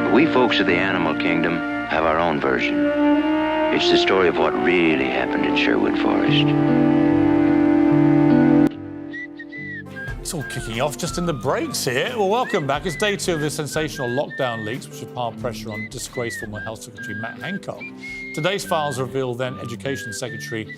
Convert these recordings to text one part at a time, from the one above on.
But we folks of the animal kingdom have our own version. It's the story of what really happened in Sherwood Forest. It's all kicking off just in the breaks here. Well, welcome back. It's day 2 of the sensational lockdown leaks, which have piled pressure on disgraced former Health Secretary Matt Hancock. Today's files reveal then Education Secretary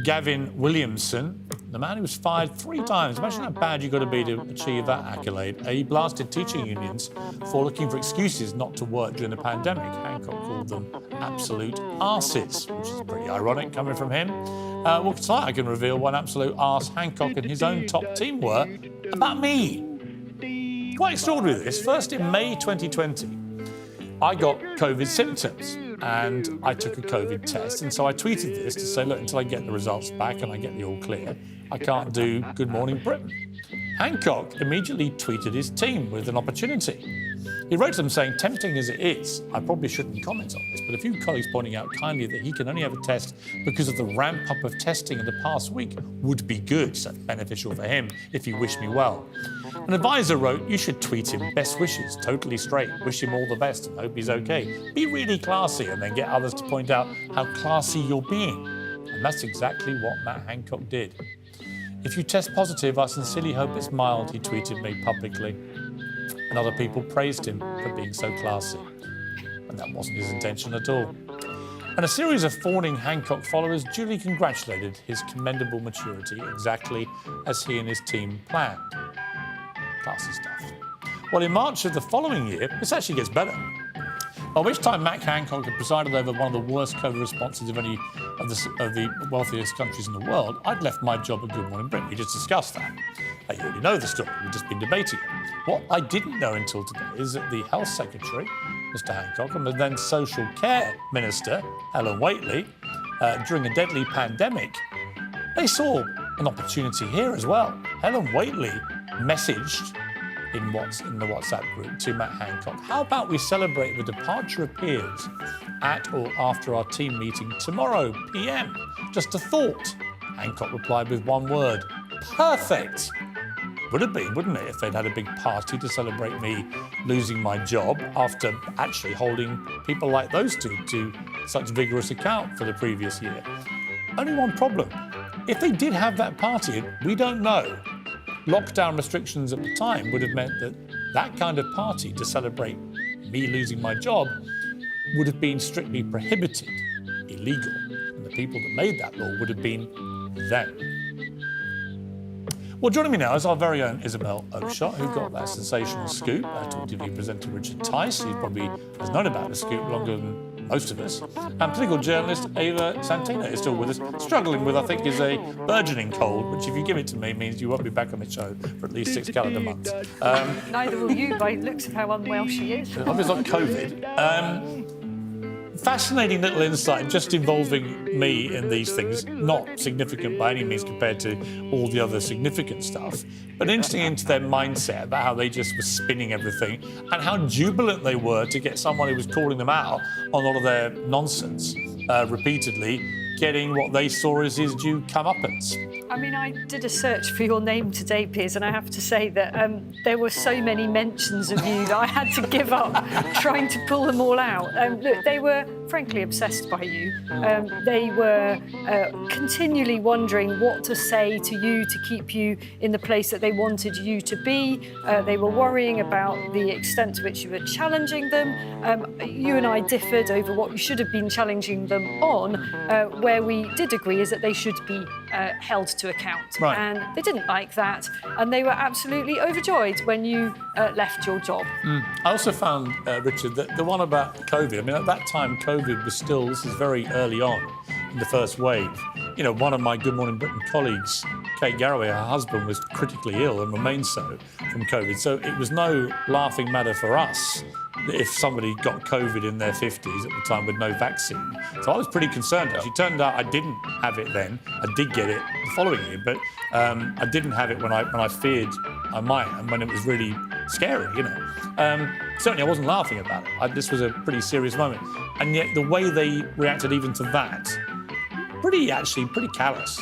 Gavin Williamson, the man who was fired 3 times. Imagine how bad you've got to be to achieve that accolade. He blasted teaching unions for looking for excuses not to work during the pandemic. Hancock called them absolute arses, which is pretty ironic coming from him. Well, tonight I can reveal what an absolute arse Hancock and his own top team were about me. Quite extraordinary this. First in May 2020, I got COVID symptoms and I took a COVID test. And so I tweeted this to say, look, until I get the results back and I get the all clear, I can't do Good Morning Britain. Hancock immediately tweeted his team with an opportunity. He wrote to them saying, tempting as it is, I probably shouldn't comment on this, but a few colleagues pointing out kindly that he can only have a test because of the ramp up of testing in the past week would be good, so beneficial for him if you wish me well. An advisor wrote, you should tweet him best wishes, totally straight, wish him all the best and hope he's okay. Be really classy and then get others to point out how classy you're being. And that's exactly what Matt Hancock did. If you test positive, I sincerely hope it's mild, he tweeted me publicly. And other people praised him for being so classy. And that wasn't his intention at all. And a series of fawning Hancock followers duly congratulated his commendable maturity, exactly as he and his team planned. Classy stuff. Well, in March of the following year, this actually gets better. By which time Matt Hancock had presided over one of the worst COVID responses of any of the wealthiest countries in the world, I'd left my job at Good Morning Britain. We just discussed that. You already know the story, we've just been debating it. What I didn't know until today is that the Health Secretary, Mr Hancock, and the then Social Care Minister, Helen Whately, during a deadly pandemic, they saw an opportunity here as well. Helen Whately messaged in the WhatsApp group to Matt Hancock, how about we celebrate the departure of peers at or after our team meeting tomorrow, PM? Just a thought. Hancock replied with one word, perfect. Would have been, wouldn't it, if they'd had a big party to celebrate me losing my job after actually holding people like those two to such vigorous account for the previous year. Only one problem. If they did have that party, we don't know. Lockdown restrictions at the time would have meant that that kind of party to celebrate me losing my job would have been strictly prohibited, illegal. And the people that made that law would have been them. Well, joining me now is our very own Isabel Oakeshott, who got that sensational scoop. Talk TV presenter Richard Tice, who probably has known about the scoop longer than most of us. And political journalist Ava Santina is still with us, struggling with, I think, is a burgeoning cold, which if you give it to me means you won't be back on the show for at least 6 calendar months. Neither will you, by the looks of how unwell she is. Obviously not COVID. Fascinating little insight just involving me in these things, not significant by any means compared to all the other significant stuff, but interesting into their mindset about how they just were spinning everything and how jubilant they were to get someone who was calling them out on all of their nonsense repeatedly, getting what they saw as his due comeuppance. I mean, I did a search for your name today, Piers, and I have to say that there were so many mentions of you that I had to give up trying to pull them all out. Look, they were frankly obsessed by you. They were continually wondering what to say to you to keep you in the place that they wanted you to be. They were worrying about the extent to which you were challenging them. You and I differed over what you should have been challenging them on. Where we did agree is that they should be held to account. Right. And they didn't like that. And they were absolutely overjoyed when you left your job. I also found, Richard, that the one about COVID, I mean, at that time, COVID was still, this is very early on in the first wave. You know, one of my Good Morning Britain colleagues, Kate Garraway, her husband was critically ill and remains so from COVID. So it was no laughing matter for us if somebody got COVID in their 50s at the time with no vaccine. So I was pretty concerned. Actually, it turned out I didn't have it then. I did get it the following year, but I didn't have it when I feared I might, and when it was really scary, you know. Certainly I wasn't laughing about it. This was a pretty serious moment. And yet the way they reacted even to that, pretty callous.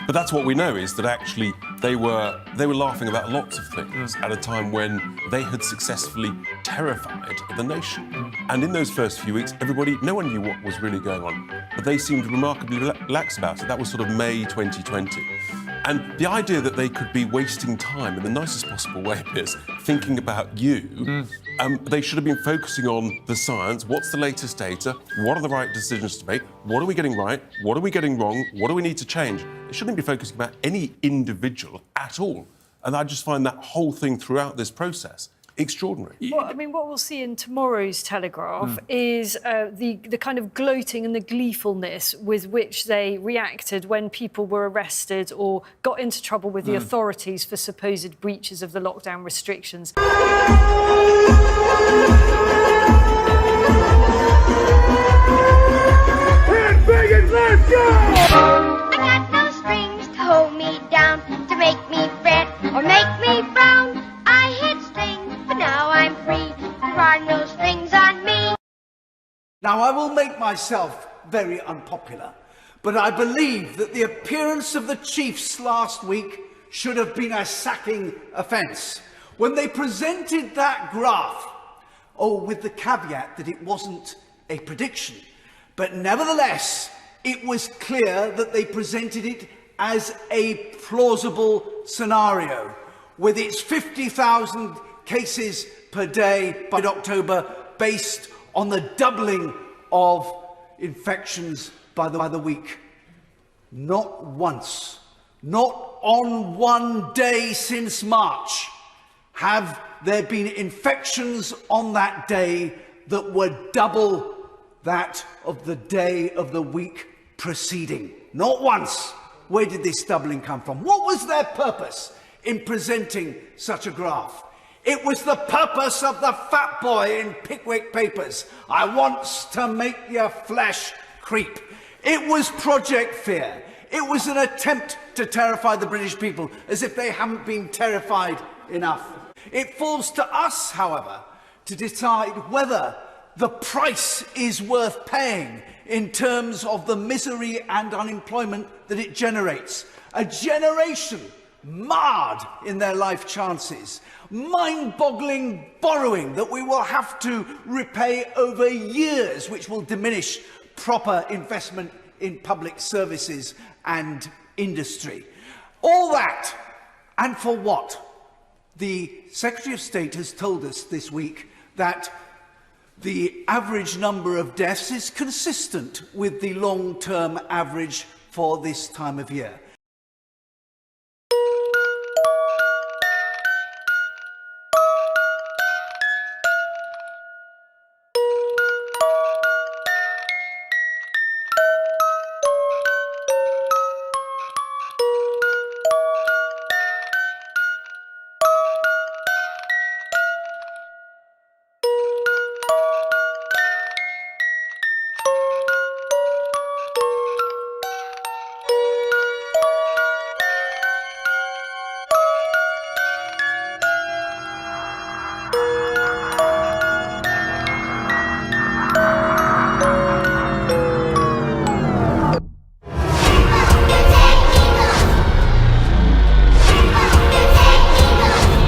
But that's what we know, is that actually they were laughing about lots of things at a time when they had successfully terrified of the nation. And in those first few weeks, no one knew what was really going on, but they seemed remarkably relaxed about it. That was sort of May 2020. And the idea that they could be wasting time in the nicest possible way, Piers, thinking about you, they should have been focusing on the science. What's the latest data? What are the right decisions to make? What are we getting right? What are we getting wrong? What do we need to change? They shouldn't be focusing about any individual at all. And I just find that whole thing throughout this process extraordinary. Well, I mean, what we'll see in tomorrow's Telegraph is the kind of gloating and the gleefulness with which they reacted when people were arrested or got into trouble with the authorities for supposed breaches of the lockdown restrictions. Let's go! I got no strings to hold me down, to make me fret or make me frown. I hit strings, but now I'm free. There are no strings on me. Now, I will make myself very unpopular, but I believe that the appearance of the Chiefs last week should have been a sacking offence. When they presented that graph, with the caveat that it wasn't a prediction, but nevertheless, it was clear that they presented it as a plausible scenario, with its 50,000 cases per day by October, based on the doubling of infections by the week. Not once, not on one day since March, have there been infections on that day that were double that of the day of the week preceding. Not once. Where did this doubling come from? What was their purpose in presenting such a graph? It was the purpose of the fat boy in Pickwick Papers. I wants to make your flesh creep. It was Project Fear. It was an attempt to terrify the British people as if they haven't been terrified enough. It falls to us, however, to decide whether the price is worth paying in terms of the misery and unemployment that it generates. A generation marred in their life chances, mind-boggling borrowing that we will have to repay over years, which will diminish proper investment in public services and industry. All that, and for what? The Secretary of State has told us this week that the average number of deaths is consistent with the long-term average for this time of year.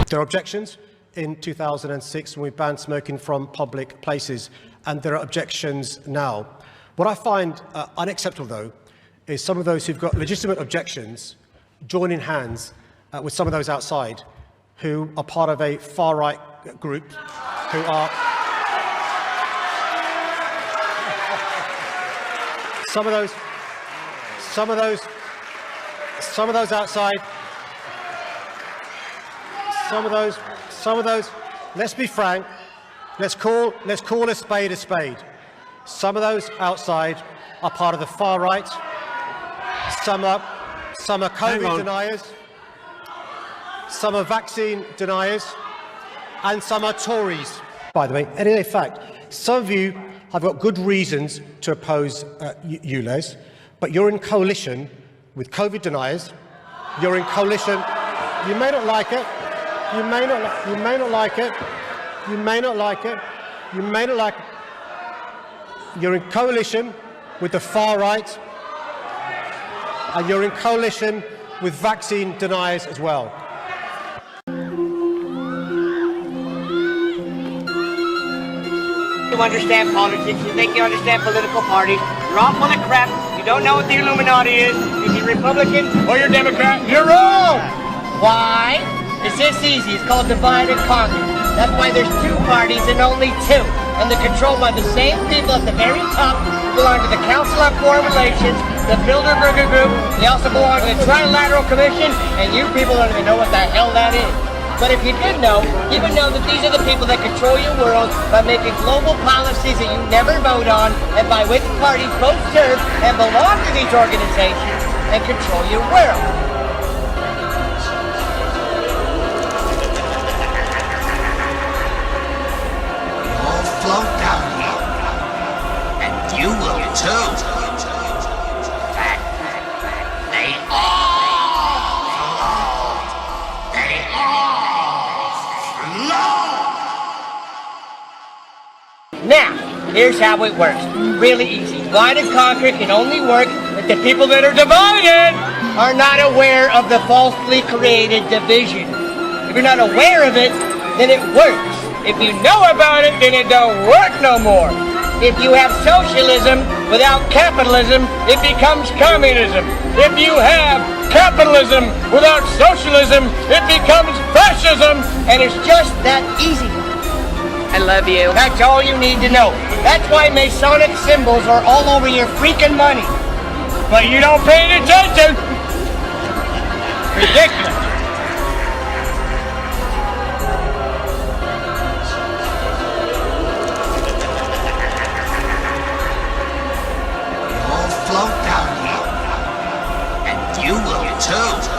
There are objections in 2006 when we banned smoking from public places, and there are objections now. What I find unacceptable, though, is some of those who've got legitimate objections joining hands with some of those outside who are part of a far-right group who are... Some of those outside... Some of those, let's be frank, let's call a spade a spade. Some of those outside are part of the far right. Some are COVID deniers. Some are vaccine deniers. And some are Tories. By the way, and in fact, some of you have got good reasons to oppose ULEZ, but you're in coalition with COVID deniers. You're in coalition. You may not like it. You may not like it. You may not like it. You may not like it. You're in coalition with the far right, and you're in coalition with vaccine deniers as well. to understand politics. You think you understand political parties. You're all full of crap. You don't know what the Illuminati is. If you're Republican or you're Democrat, you're wrong. Why? It's this easy. It's called divide and conquer. That's why there's two parties and only two. And they're controlled by the same people at the very top who belong to the Council on Foreign Relations, the Bilderberger Group. They also belong to the Trilateral Commission, and you people don't even know what the hell that is. But if you did know, you would know that these are the people that control your world by making global policies that you never vote on, and by which parties both serve and belong to these organizations and control your world. Float down here, and you will too. That they all float. They all float. Now, here's how it works. Really easy. Divide and conquer can only work if the people that are divided are not aware of the falsely created division. If you're not aware of it, then it works. If you know about it, then it don't work no more. If you have socialism without capitalism, it becomes communism. If you have capitalism without socialism, it becomes fascism. And it's just that easy. I love you. That's all you need to know. That's why Masonic symbols are all over your freaking money. But you don't pay any attention. Ridiculous. Float down here, and you will too.